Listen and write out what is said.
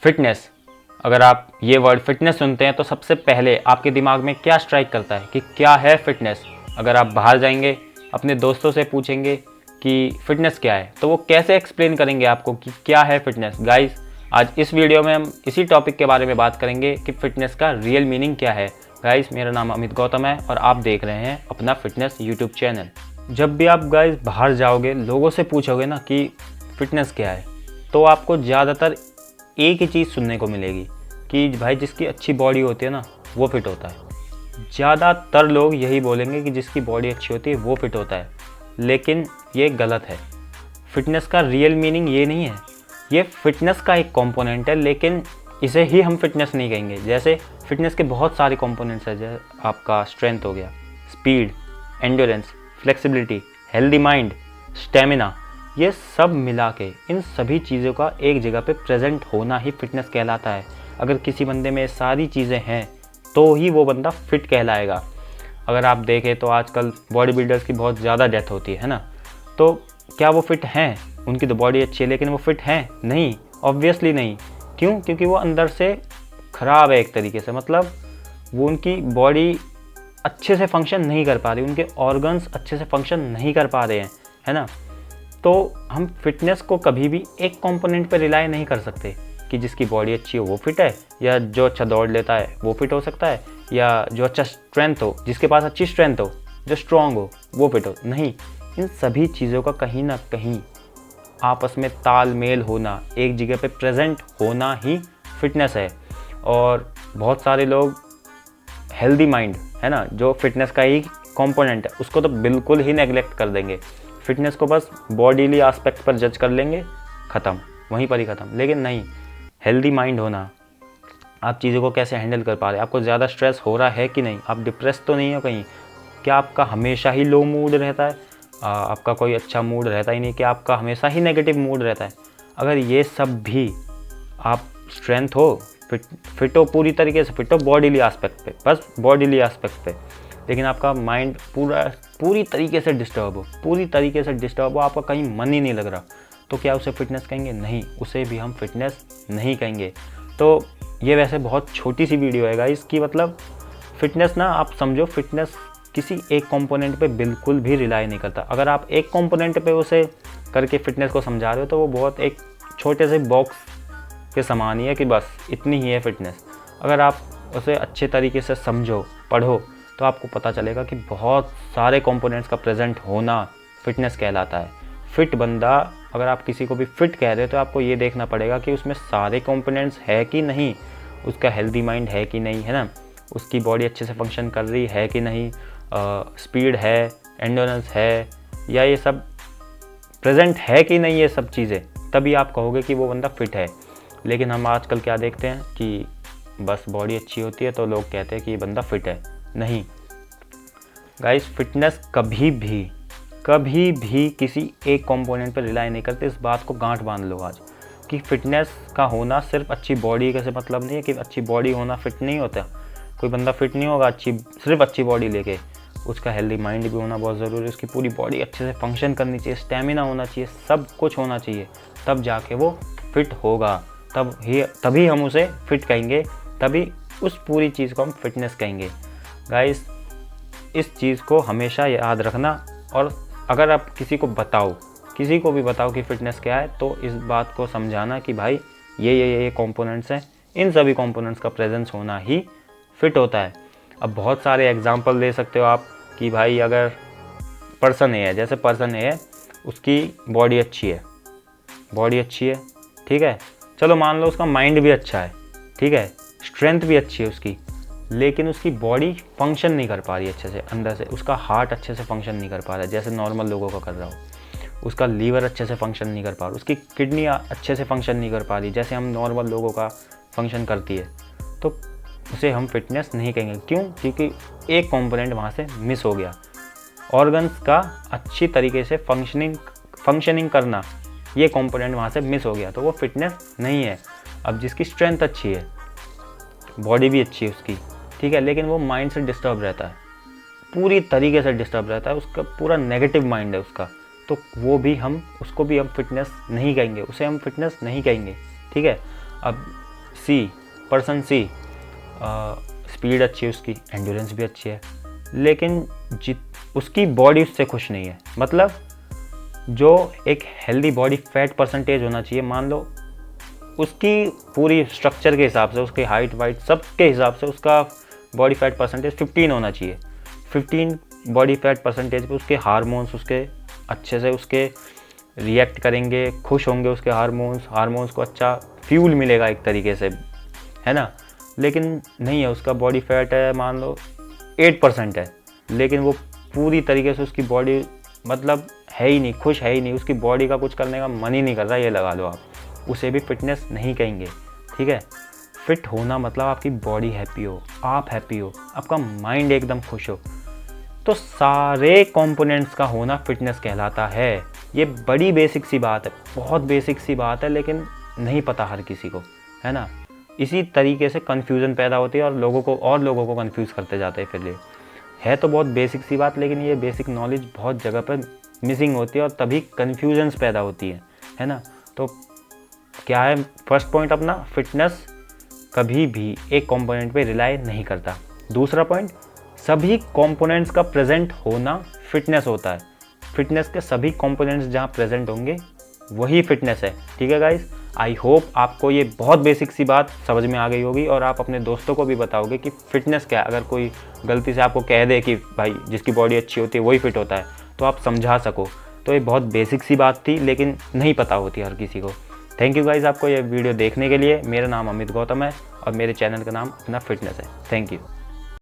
Fitness. अगर आप ये वर्ड फिटनेस सुनते हैं तो सबसे पहले आपके दिमाग में क्या स्ट्राइक करता है कि क्या है फिटनेस। अगर आप बाहर जाएंगे, अपने दोस्तों से पूछेंगे कि फिटनेस क्या है, तो वो कैसे एक्सप्लेन करेंगे आपको कि क्या है फिटनेस। गाइस, आज इस वीडियो में हम इसी टॉपिक के बारे में बात करेंगे कि फिटनेस का रियल मीनिंग क्या है। गाइस, मेरा नाम अमित गौतम है और आप देख रहे हैं अपना फिटनेस यूट्यूब चैनल। जब भी आप गाइस बाहर जाओगे, लोगों से पूछोगे ना कि फिटनेस क्या है, तो आपको ज़्यादातर एक ही चीज़ सुनने को मिलेगी कि भाई जिसकी अच्छी बॉडी होती है ना, वो फिट होता है। ज़्यादातर लोग यही बोलेंगे कि जिसकी बॉडी अच्छी होती है वो फिट होता है, लेकिन ये गलत है। फिटनेस का रियल मीनिंग ये नहीं है। ये फिटनेस का एक कंपोनेंट है, लेकिन इसे ही हम फिटनेस नहीं कहेंगे। जैसे फिटनेस के बहुत सारे कंपोनेंट्स हैं, जैसे आपका स्ट्रेंथ हो गया, speed, endurance, flexibility, healthy mind, stamina. ये सब मिला के इन सभी चीज़ों का एक जगह पे प्रेजेंट होना ही फिटनेस कहलाता है। अगर किसी बंदे में सारी चीज़ें हैं तो ही वो बंदा फिट कहलाएगा। अगर आप देखें तो आजकल बॉडी बिल्डर्स की बहुत ज़्यादा डेथ होती है ना, तो क्या वो फिट हैं? उनकी तो बॉडी अच्छी है, लेकिन वो फिट हैं? नहीं, ऑब्वियसली नहीं। क्यों? क्योंकि वो अंदर से ख़राब है एक तरीके से। मतलब वो उनकी बॉडी अच्छे से फंक्शन नहीं कर पा रही, उनके ऑर्गन्स अच्छे से फंक्शन नहीं कर पा रहे हैं, है ना। तो हम फिटनेस को कभी भी एक कंपोनेंट पर रिलाई नहीं कर सकते कि जिसकी बॉडी अच्छी हो वो फिट है, या जो अच्छा दौड़ लेता है वो फिट हो सकता है, या जो अच्छा स्ट्रेंथ हो, जिसके पास अच्छी स्ट्रेंथ हो, जो स्ट्रॉन्ग हो वो फिट हो। नहीं, इन सभी चीज़ों का कहीं ना कहीं आपस में तालमेल होना, एक जगह पे प्रेजेंट होना ही फिटनेस है। और बहुत सारे लोग हेल्दी माइंड, है ना, जो फिटनेस का ही कंपोनेंट है, उसको तो बिल्कुल ही नेगलेक्ट कर देंगे। फिटनेस को बस बॉडीली एस्पेक्ट पर जज कर लेंगे, ख़त्म, वहीं पर ही ख़त्म। लेकिन नहीं, हेल्दी माइंड होना, आप चीज़ों को कैसे हैंडल कर पा रहे हैं, आपको ज़्यादा स्ट्रेस हो रहा है कि नहीं, आप डिप्रेस तो नहीं हो कहीं, क्या आपका हमेशा ही लो मूड रहता है, आपका कोई अच्छा मूड रहता ही नहीं, कि आपका हमेशा ही नेगेटिव मूड रहता है। अगर ये सब भी, आप स्ट्रेंथ हो, फिट हो, पूरी तरीके से फिट हो बॉडीली एस्पेक्ट पे, बस बॉडीली एस्पेक्ट पे, लेकिन आपका माइंड पूरी तरीके से डिस्टर्ब हो, आपका कहीं मन ही नहीं लग रहा, तो क्या उसे फिटनेस कहेंगे? नहीं, उसे भी हम फिटनेस नहीं कहेंगे। तो ये वैसे बहुत छोटी सी वीडियो है गाइस, कि मतलब फिटनेस ना, आप समझो फिटनेस किसी एक कंपोनेंट पे बिल्कुल भी रिलाई नहीं करता। अगर आप एक कंपोनेंट पे उसे करके फिटनेस को समझा रहे हो तो वो बहुत एक छोटे से बॉक्स के समान ही है कि बस इतनी ही है फिटनेस। अगर आप उसे अच्छे तरीके से समझो, पढ़ो, तो आपको पता चलेगा कि बहुत सारे कंपोनेंट्स का प्रेजेंट होना फिटनेस कहलाता है। फिट बंदा, अगर आप किसी को भी फिट कह रहे हो तो आपको ये देखना पड़ेगा कि उसमें सारे कंपोनेंट्स है कि नहीं, उसका हेल्दी माइंड है कि नहीं, है ना, उसकी बॉडी अच्छे से फंक्शन कर रही है कि नहीं, स्पीड है, एंडोरेंस है, या ये सब प्रेजेंट है कि नहीं, ये सब चीज़ें, तभी आप कहोगे कि वो बंदा फिट है। लेकिन हम आजकल क्या देखते हैं कि बस बॉडी अच्छी होती है तो लोग कहते हैं कि ये बंदा फिट है। नहीं गाइस, फिटनेस कभी भी किसी एक कंपोनेंट पर रिलाई नहीं करते। इस बात को गांठ बांध लो आज, कि फिटनेस का होना सिर्फ अच्छी बॉडी का से मतलब नहीं है कि अच्छी बॉडी होना फिट नहीं होता। कोई बंदा फिट नहीं होगा सिर्फ अच्छी बॉडी लेके, उसका हेल्दी माइंड भी होना बहुत ज़रूरी है, उसकी पूरी बॉडी अच्छे से फंक्शन करनी चाहिए, स्टेमिना होना चाहिए, सब कुछ होना चाहिए, तब जाके वो फिट होगा। तभी हम उसे फिट कहेंगे, तभी उस पूरी चीज़ को हम फिटनेस कहेंगे। गाइस, इस चीज़ को हमेशा याद रखना। और अगर आप किसी को भी बताओ कि फ़िटनेस क्या है, तो इस बात को समझाना कि भाई ये कंपोनेंट्स हैं, इन सभी कंपोनेंट्स का प्रेजेंस होना ही फिट होता है। अब बहुत सारे एग्जांपल दे सकते हो आप कि भाई अगर पर्सन ए है, जैसे पर्सन ए है, उसकी बॉडी अच्छी है, ठीक है, चलो मान लो उसका माइंड भी अच्छा है, ठीक है, स्ट्रेंथ भी अच्छी है उसकी, लेकिन उसकी बॉडी फंक्शन नहीं कर पा रही अच्छे से अंदर से, उसका हार्ट अच्छे से फंक्शन नहीं कर पा रहा है जैसे नॉर्मल लोगों का कर रहा हो, उसका लीवर अच्छे से फंक्शन नहीं कर पा रहा, उसकी किडनी अच्छे से फंक्शन नहीं कर पा रही जैसे हम नॉर्मल लोगों का फंक्शन करती है, तो उसे हम फिटनेस नहीं कहेंगे। क्यों? क्योंकि एक कंपोनेंट वहाँ से मिस हो गया। ऑर्गन्स का अच्छी तरीके से फंक्शनिंग करना, ये कंपोनेंट वहाँ से मिस हो गया, तो वो फिटनेस नहीं है। अब जिसकी स्ट्रेंथ अच्छी है, बॉडी भी अच्छी है उसकी, ठीक है, लेकिन वो माइंड से डिस्टर्ब रहता है, पूरी तरीके से डिस्टर्ब रहता है, उसका पूरा नेगेटिव माइंड है उसका, तो उसको भी हम फिटनेस नहीं कहेंगे, उसे हम फिटनेस नहीं कहेंगे, ठीक है। अब पर्सन सी स्पीड अच्छी है उसकी, एंड्योरेंस भी अच्छी है, लेकिन उसकी बॉडी उससे खुश नहीं है। मतलब जो एक हेल्दी बॉडी फैट परसेंटेज होना चाहिए, मान लो उसकी पूरी स्ट्रक्चर के हिसाब से, उसकी हाइट वाइट सब के हिसाब से उसका बॉडी फैट परसेंटेज 15 होना चाहिए। 15 बॉडी फैट परसेंटेज पे उसके हार्मोन्स उसके अच्छे से उसके रिएक्ट करेंगे, खुश होंगे उसके हार्मोन्स को अच्छा फ्यूल मिलेगा एक तरीके से, है ना। लेकिन नहीं है, उसका बॉडी फैट है मान लो 8% है, लेकिन वो पूरी तरीके से उसकी बॉडी मतलब है ही नहीं, खुश है ही नहीं, उसकी बॉडी का कुछ करने का मन ही नहीं कर रहा, ये लगा लो आप, उसे भी फिटनेस नहीं कहेंगे। ठीक है, फिट होना मतलब आपकी बॉडी हैप्पी हो, आप हैप्पी हो, आपका माइंड एकदम खुश हो, तो सारे कंपोनेंट्स का होना फिटनेस कहलाता है। ये बड़ी बेसिक सी बात है, बहुत बेसिक सी बात है, लेकिन नहीं पता हर किसी को, है ना। इसी तरीके से कन्फ्यूज़न पैदा होती है और लोगों को कन्फ्यूज़ करते जाते हैं। फिर ये है तो बहुत बेसिक सी बात, लेकिन ये बेसिक नॉलेज बहुत जगह पर मिसिंग होती है और तभी कन्फ्यूजन्स पैदा होती है ना। तो क्या है फर्स्ट पॉइंट अपना, फिटनेस कभी भी एक कंपोनेंट पे रिलाई नहीं करता। दूसरा पॉइंट, सभी कंपोनेंट्स का प्रेजेंट होना फिटनेस होता है। फिटनेस के सभी कंपोनेंट्स जहाँ प्रेजेंट होंगे वही फिटनेस है। ठीक है गाइस, आई होप आपको ये बहुत बेसिक सी बात समझ में आ गई होगी और आप अपने दोस्तों को भी बताओगे कि फिटनेस क्या है। अगर कोई गलती से आपको कह दे कि भाई जिसकी बॉडी अच्छी होती है वही फिट होता है, तो आप समझा सको। तो ये बहुत बेसिक सी बात थी, लेकिन नहीं पता होती हर किसी को। थैंक यू गाइस आपको ये वीडियो देखने के लिए। मेरा नाम अमित गौतम है और मेरे चैनल का नाम अपना फिटनेस है। Thank you.